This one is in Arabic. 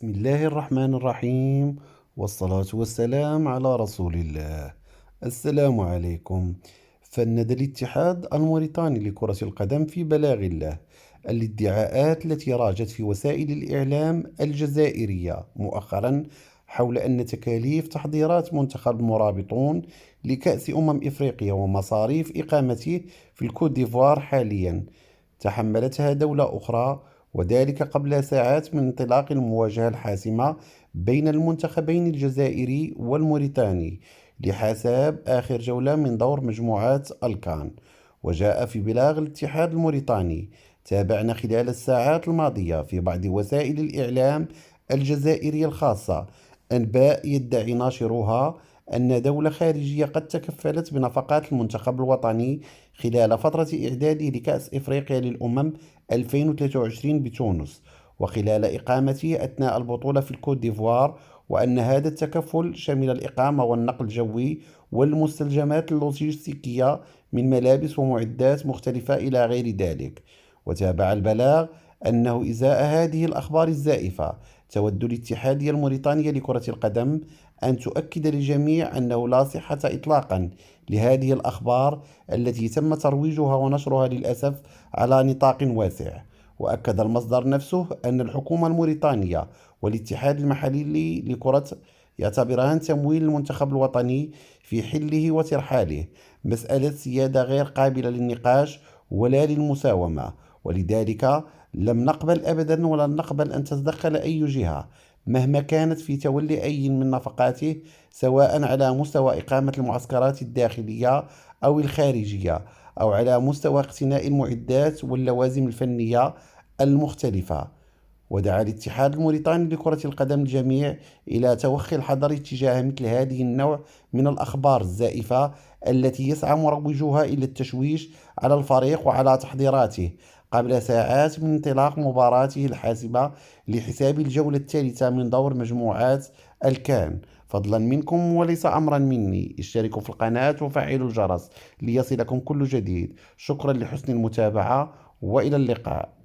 بسم الله الرحمن الرحيم، والصلاة والسلام على رسول الله. السلام عليكم. فند الاتحاد الموريتاني لكرة القدم في بلاغ الله الادعاءات التي راجت في وسائل الإعلام الجزائرية مؤخرا حول أن تكاليف تحضيرات منتخب المرابطون لكأس إفريقيا ومصاريف إقامته في الكوت ديفوار حاليا تحملتها دولة أخرى، وذلك قبل ساعات من انطلاق المواجهة الحاسمة بين المنتخبين الجزائري والموريتاني لحساب آخر جولة من دور مجموعات الكان. وجاء في بلاغ الاتحاد الموريتاني: تابعنا خلال الساعات الماضية في بعض وسائل الإعلام الجزائرية الخاصة أنباء يدعي ناشروها أن دولة خارجية قد تكفلت بنفقات المنتخب الوطني خلال فترة إعداده لكأس إفريقيا للأمم 2023 بتونس، وخلال إقامته أثناء البطولة في الكوت ديفوار، وأن هذا التكفل شمل الإقامة والنقل الجوي والمستلزمات اللوجستيكية من ملابس ومعدات مختلفة إلى غير ذلك. وتابع البلاغ أنه إزاء هذه الأخبار الزائفة تود الاتحادية الموريتانية لكرة القدم أن تؤكد للجميع أنه لا صحة إطلاقا لهذه الأخبار التي تم ترويجها ونشرها للأسف على نطاق واسع. وأكد المصدر نفسه أن الحكومة الموريتانية والاتحاد المحلي لكرة يعتبران تمويل المنتخب الوطني في حله وترحاله مسألة سيادة غير قابلة للنقاش ولا للمساومة، ولذلك لم نقبل أبدا ولن نقبل أن تتدخل أي جهة مهما كانت في تولي أي من نفقاته، سواء على مستوى إقامة المعسكرات الداخلية أو الخارجية، أو على مستوى اقتناء المعدات واللوازم الفنية المختلفة. ودعا الاتحاد الموريتاني لكرة القدم الجميع إلى توخي الحذر تجاه مثل هذه النوع من الأخبار الزائفة التي يسعى مروجوها إلى التشويش على الفريق وعلى تحضيراته قبل ساعات من انطلاق مباراته الحاسمة لحساب الجولة الثالثة من دور مجموعات الكان. فضلا منكم وليس أمرا مني، اشتركوا في القناة وفعلوا الجرس ليصلكم كل جديد. شكرا لحسن المتابعة، وإلى اللقاء.